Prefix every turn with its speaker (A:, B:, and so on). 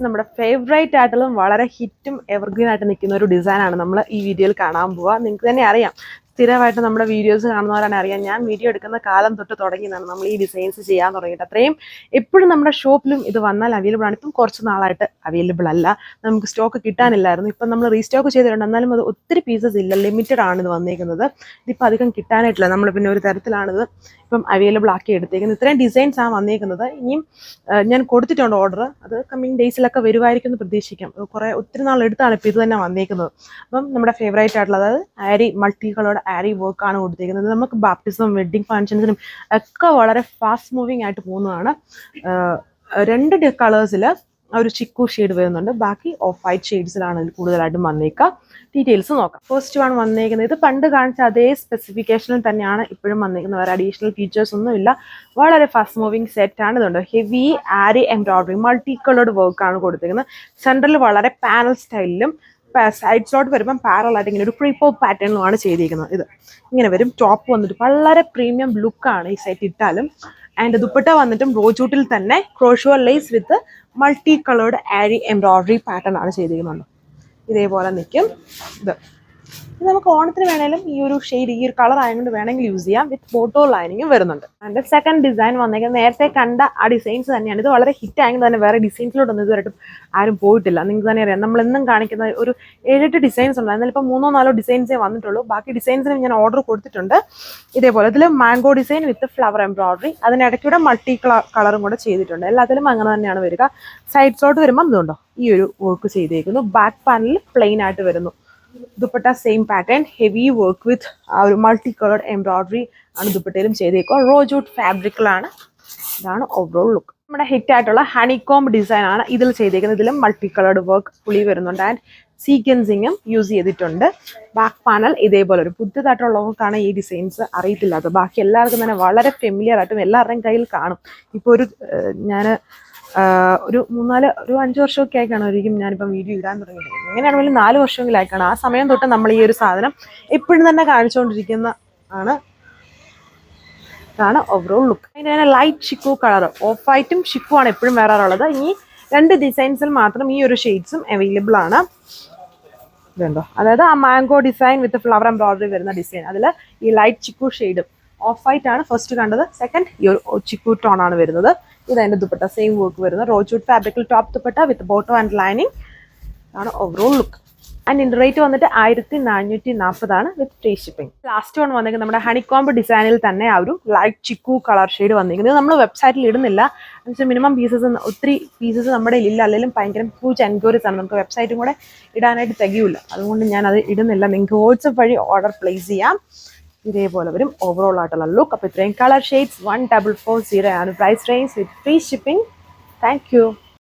A: നമ്മുടെ ഫേവറേറ്റ് ആയിട്ടുള്ളതും വളരെ ഹിറ്റും എവർഗ്രീൻ ആയിട്ട് നിൽക്കുന്ന ഒരു ഡിസൈനാണ് നമ്മൾ ഈ വീഡിയോയിൽ കാണാൻ പോവുക. നിങ്ങൾക്ക് തന്നെ അറിയാം, സ്ഥിരമായിട്ട് നമ്മുടെ വീഡിയോസ് കാണുന്നവരാണ് അറിയാം, ഞാൻ വീഡിയോ എടുക്കുന്ന കാലം തൊട്ട് തുടങ്ങിയതാണ് നമ്മൾ ഈ ഡിസൈൻസ് ചെയ്യാൻ തുടങ്ങിയിട്ട്. അത്രയും എപ്പോഴും നമ്മുടെ ഷോപ്പിലും ഇത് വന്നാൽ അവൈലബിൾ ആണ്. ഇപ്പം കുറച്ച് നാളായിട്ട് അവൈലബിൾ അല്ല, നമുക്ക് സ്റ്റോക്ക് കിട്ടാനില്ലായിരുന്നു. ഇപ്പം നമ്മൾ റീസ്റ്റോക്ക് ചെയ്തിട്ടുണ്ട്, എന്നാലും അത് ഒത്തിരി പീസസ് ഇല്ല, ലിമിറ്റഡ് ആണ് ഇത് വന്നിരിക്കുന്നത്. ഇതിപ്പോൾ അധികം കിട്ടാനായിട്ടില്ല, നമ്മൾ പിന്നെ ഒരു തരത്തിലാണിത് ഇപ്പം അവൈലബിൾ ആക്കി എടുത്തേക്കുന്നത്. ഇത്രയും ഡിസൈൻസ് ആണ് വന്നിരിക്കുന്നത്. ഇനിയും ഞാൻ കൊടുത്തിട്ടുണ്ട് ഓർഡർ, അത് കമ്മിങ് ഡേയ്സിലൊക്കെ വരുമായിരിക്കും എന്ന് പ്രതീക്ഷിക്കാം. ഒത്തിരി നാൾ എടുത്താണ് ഇപ്പോൾ ഇത് തന്നെ വന്നിരിക്കുന്നത്. അപ്പം നമ്മുടെ ഫേവറേറ്റ് ആയിട്ടുള്ള, അതായത് ആരി മൾട്ടി കളറുടെ ആരി വർക്കാണ് കൊടുത്തിരിക്കുന്നത്. നമുക്ക് ബാപ്റ്റിസം, വെഡ്ഡിങ് ഫങ്ഷൻസിനും ഒക്കെ വളരെ ഫാസ്റ്റ് മൂവിങ് ആയിട്ട് പോകുന്നതാണ്. 2 കളേഴ്സിൽ ഒരു ചിക്കു ഷെയ്ഡ് വരുന്നുണ്ട്, ബാക്കി ഓഫ് വൈറ്റ് ഷെയ്ഡ്സിലാണ് ഇതിൽ കൂടുതലായിട്ടും വന്നേക്കുക. ഡീറ്റെയിൽസ് നോക്കാം. ഫസ്റ്റ് വൺ വന്നേക്കുന്നത്, ഇത് പണ്ട് കാണിച്ച അതേ സ്പെസിഫിക്കേഷനിൽ തന്നെയാണ് ഇപ്പോഴും വന്നേക്കുന്നത്. വേറെ അഡീഷണൽ ഫീച്ചേഴ്സ് ഒന്നുമില്ല, വളരെ ഫാസ്റ്റ് മൂവിങ് സെറ്റാണ്. ഇതുണ്ട് ഹെവി ആരി എംബ്രോയിഡറി മൾട്ടി കളേർഡ് വർക്കാണ് കൊടുത്തിരിക്കുന്നത്. സെൻട്രൽ വളരെ പാനൽ സ്റ്റൈലിലും സൈഡ്സിലോട്ട് വരുമ്പം പാരലായിട്ട് ഇങ്ങനെ ഒരു ക്രീപ്പോ പാറ്റേണിലുമാണ് ചെയ്തിരിക്കുന്നത്. ഇത് ഇങ്ങനെ വരും. ടോപ്പ് വന്നിട്ട് വളരെ പ്രീമിയം ലുക്കാണ് ഈ സെറ്റ് ഇട്ടാലും. ആൻഡ് ദുപ്പട്ട വന്നിട്ടും റോജൂട്ടിൽ തന്നെ crochet lace with multi coloured aari embroidery pattern ആണ് ചെയ്തിരിക്കുന്നുണ്ട്. ഇതേപോലെ നിൽക്കും. ഇത് നമുക്ക് ഓണത്തിന് വേണമെങ്കിലും ഈ ഒരു ഷെയ്ഡ്, ഈ ഒരു കളർ ആയതുകൊണ്ട് വേണമെങ്കിൽ യൂസ് ചെയ്യാം. വിത്ത് ബോട്ടോ ലൈനിങ്ങും വരുന്നുണ്ട്. അതിൻ്റെ സെക്കൻഡ് ഡിസൈൻ വന്നേക്കുന്നത് നേരത്തെ കണ്ട ആ ഡിസൈൻസ് തന്നെയാണ്. ഇത് വളരെ ഹിറ്റ് ആയെങ്കിൽ തന്നെ വേറെ ഡിസൈൻസിലോട്ടൊന്നും ഇതുവരെയായിട്ടും ആരും പോയിട്ടില്ല. നിങ്ങൾക്ക് തന്നെ അറിയാം, നമ്മളെന്നും കാണിക്കുന്ന ഒരു 7-8 ഡിസൈൻസ് ഉണ്ട്. എന്നാലും ഇപ്പോൾ 3-4 ഡിസൈൻസേ വന്നിട്ടുള്ളൂ. ബാക്കി ഡിസൈൻസിനും ഞാൻ ഓർഡർ കൊടുത്തിട്ടുണ്ട്. ഇതേപോലെ ഇതിൽ mango design with flower embroidery, അതിനിടയ്ക്കൂടെ മൾട്ടി കളറും കൂടെ ചെയ്തിട്ടുണ്ട്. എല്ലാത്തിലും അങ്ങനെ തന്നെയാണ് വരിക. സൈഡ്സോട്ട് വരുമ്പം ഇതുണ്ടോ ഈ ഒരു വർക്ക് ചെയ്തേക്കുന്നു. ബാക്ക് പാനലിൽ പ്ലെയിൻ ആയിട്ട് വരുന്നു. Dupatta same pattern, heavy work with ആ ഒരു മൾട്ടി കളേർഡ് എംബ്രോയിഡറി ആണ് ദുപ്പട്ടയിലും ചെയ്തേക്കുക. റോജൂട്ട് ഫാബ്രിക്കിലാണ്. ഇതാണ് ഓവറോൾ ലുക്ക്. നമ്മുടെ ഹിറ്റ് ആയിട്ടുള്ള ഹണികോംബ് ഡിസൈൻ ആണ് ഇതിൽ ചെയ്തേക്കുന്നത്. ഇതിലും മൾട്ടി കളേർഡ് വർക്ക് പുളി വരുന്നുണ്ട് ആൻഡ് സീക്വൻസിങ്ങും യൂസ് ചെയ്തിട്ടുണ്ട്. ബാക്ക് പാനൽ ഇതേപോലെ ഒരു പുതിയതായിട്ടുള്ളവർക്കാണ് ഈ ഡിസൈൻസ് അറിയത്തില്ലാത്തത്. ബാക്കി എല്ലാവർക്കും തന്നെ വളരെ ഫെമിലിയർ ആയിട്ടും എല്ലാവരുടെയും കയ്യിൽ കാണും. ഇപ്പോൾ ഞാൻ ഒരു 5 വർഷമൊക്കെ ആയിക്കാണ് ഒരിക്കലും ഞാനിപ്പം വീഡിയോ ഇടാൻ തുടങ്ങിയത്. എങ്ങനെയാണെങ്കിലും 4 വർഷമെങ്കിലും ആയിക്കാണ്. ആ സമയം തൊട്ട് നമ്മൾ ഈ ഒരു സാധനം എപ്പോഴും തന്നെ കാണിച്ചുകൊണ്ടിരിക്കുന്ന ഇതാണ് ഓവറോൾ ലുക്ക്. അതിൻ്റെ തന്നെ ലൈറ്റ് ഷിക്കു കളർ, ഓഫ് വൈറ്റും ഷിക്കു ആണ് എപ്പോഴും വരാറുള്ളത്. ഈ 2 ഡിസൈൻസിൽ മാത്രം ഈ ഒരു ഷെയ്ഡ്സും അവൈലബിൾ ആണ്. ഇതുണ്ടോ, അതായത് ആ mango design with flower embroidery വരുന്ന ഡിസൈൻ, അതിൽ ഈ ലൈറ്റ് ചിക്കു ഷെയ്ഡും ഓഫ് വൈറ്റ് ആണ് ഫസ്റ്റ് കണ്ടത്. സെക്കൻഡ് ഈ ഒരു ചിക്കു ടോൺ ആണ് വരുന്നത്. ഇതതിൻ്റെ ദുപ്പട്ട സെയിം വർക്ക് വരുന്നത്. റോജൂട്ട് ഫാബ്രിക്കിൽ top dupatta with bottom and lining ആണ് ഓവറോൾ ലുക്ക്. ആൻഡ് ഇതിൻ്റെ റേറ്റ് വന്നിട്ട് 1440 ആണ് with free shipping. Last one വന്നിരിക്കുന്നത് നമ്മുടെ ഹണികോംബ് ഡിസൈനിൽ തന്നെ ആ ഒരു ലൈറ്റ് ചിക്കു കളർ ഷെയ്ഡ് വന്നിരിക്കുന്നത്. നമ്മൾ വെബ്സൈറ്റിൽ ഇടുന്നില്ല, എന്നുവെച്ചാൽ മിനിമം ഒത്തിരി പീസസ് നമ്മുടെ ഇല്ല, അല്ലെങ്കിൽ ഭയങ്കര ഹ്യൂജ് എൻക്വയറീസ് ആണ്. നമുക്ക് വെബ്സൈറ്റും കൂടെ ഇടാനായിട്ട് തികയില്ല, അതുകൊണ്ട് ഞാൻ അത് ഇടുന്നില്ല. നിങ്ങൾക്ക് വാട്സപ്പ് വഴി ഓർഡർ പ്ലേസ് ചെയ്യാം. ഇതേപോലെ വരും ഓവറോൾ ആയിട്ടുള്ള ലുക്ക്. അപ്പോൾ ഇത്രയും കളർ ഷെയ്ഡ്സ് 1440 ആണ് price range with free shipping. Thank U.